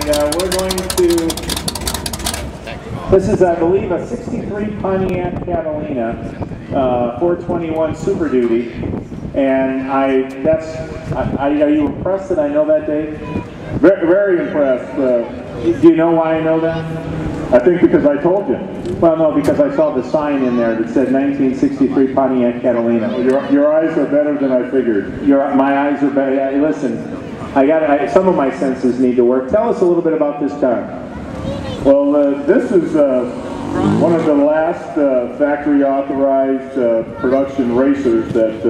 we're going to, this is, I believe, a 63 Pontiac Catalina, 421 Super Duty, and are you impressed that I know that date? Very, very impressed. Do you know why I know that? I think because I told you. Well, no, because I saw the sign in there that said 1963 Pontiac Catalina. Your eyes are better than I figured. My eyes are better. Listen, some of my senses need to work. Tell us a little bit about this car. Well, this is one of the last factory authorized production racers that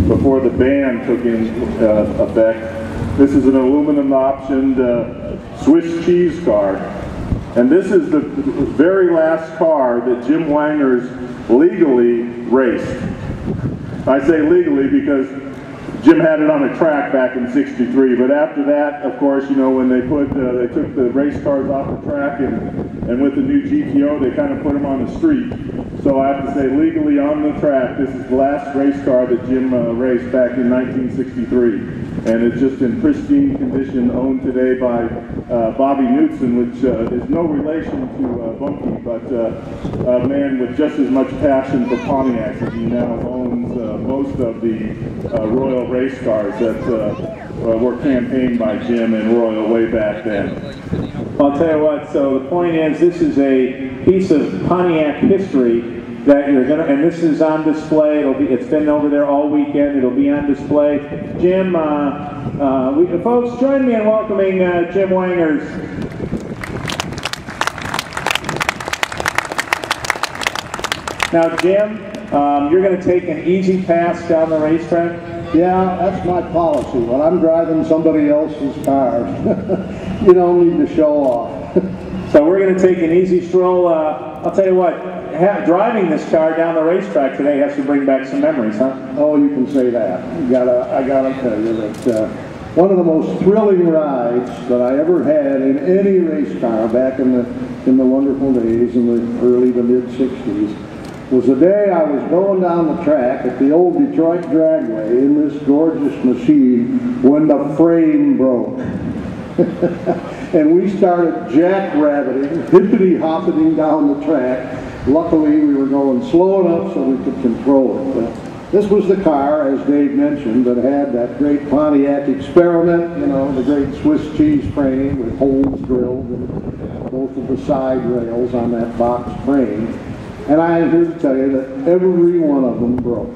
before the ban took in effect. This is an aluminum optioned Swiss cheese car. And this is the very last car that Jim Wangers legally raced. I say legally because Jim had it on a track back in '63, but after that, of course, you know, when they took the race cars off the track and with the new GTO, they kind of put them on the street. So I have to say, legally on the track, this is the last race car that Jim raced back in 1963. And it's just in pristine condition, owned today by Bobby Knutson, which is no relation to Bunky, but a man with just as much passion for Pontiacs as he now owns most of the Royal race cars that were campaigned by Jim and Royal way back then. I'll tell you what, so the point is, this is a piece of Pontiac history that you're gonna, and this is on display. It's been over there all weekend. It'll be on display. Jim, folks, join me in welcoming Jim Wangers. Now, Jim, you're going to take an easy pass down the racetrack. Yeah, that's my policy. When I'm driving somebody else's cars, you don't need to show off. So we're going to take an easy stroll. I'll tell you what. Driving this car down the racetrack today has to bring back some memories, huh? Oh, you can say that. I gotta tell you that one of the most thrilling rides that I ever had in any race car back in the wonderful days in the early to mid '60s was the day I was going down the track at the old Detroit Dragway in this gorgeous machine when the frame broke. And we started jackrabbiting, hippity-hopping down the track. Luckily, we were going slow enough so we could control it. But this was the car, as Dave mentioned, that had that great Pontiac experiment, you know, the great Swiss cheese frame with holes drilled in both of the side rails on that box frame. And I am here to tell you that every one of them broke.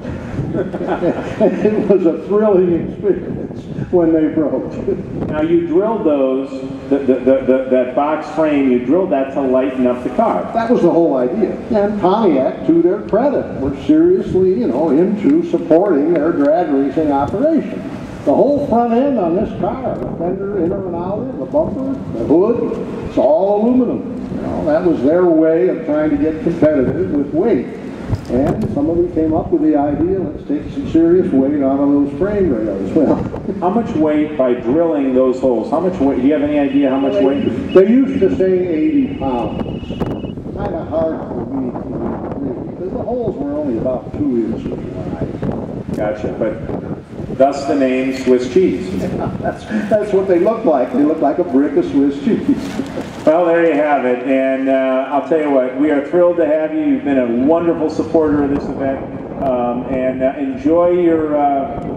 It was a thrilling experience when they broke. Now you drilled those, that box frame, you drilled that to lighten up the car. That was the whole idea. And Pontiac, to their credit, were seriously, you know, into supporting their drag racing operation. The whole front end on this car, the fender, inner and outer, the bumper, the hood, it's all aluminum. You know, that was their way of trying to get competitive with weight. And somebody came up with the idea, let's take some serious weight out of those frame rails. Well, how much weight by drilling those holes? How much weight? Do you have any idea how much weight? They used to say 80 pounds. Kind of hard for me to believe, because the holes were only about 2 inches wide. Gotcha, but thus the name Swiss cheese. Yeah, that's what they look like. They look like a brick of Swiss cheese. Well, there you have it, and I'll tell you what, we are thrilled to have you. You've been a wonderful supporter of this event, and enjoy your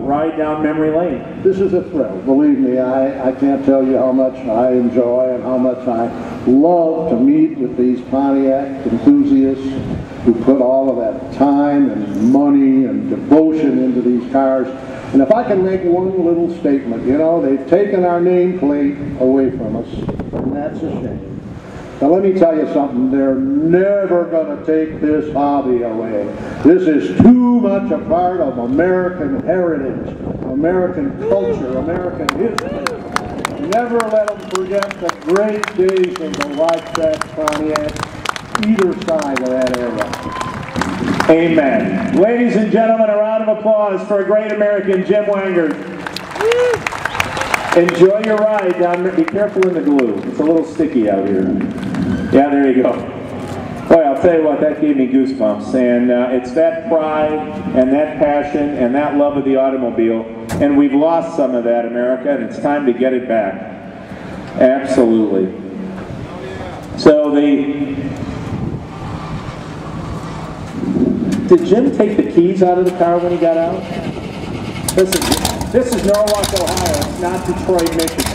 ride down memory lane. This is a thrill. Believe me, I can't tell you how much I enjoy and how much I love to meet with these Pontiac enthusiasts who put all of that time and money and devotion into these cars. And if I can make one little statement, you know, they've taken our nameplate away from us, and that's a shame. Now let me tell you something, they're never going to take this hobby away. This is too much a part of American heritage, American culture, American history. Never let them forget the great days of the wide track Pontiac, either side of that era. Amen. Ladies and gentlemen, a round of applause for a great American, Jim Wangers. Enjoy your ride down there. Be careful in the glue. It's a little sticky out here. Yeah, there you go. Boy, I'll tell you what, that gave me goosebumps. And it's that pride and that passion and that love of the automobile. And we've lost some of that, America, and it's time to get it back. Absolutely. So did Jim take the keys out of the car when he got out? This is Norwalk, Ohio. It's not Detroit, Michigan.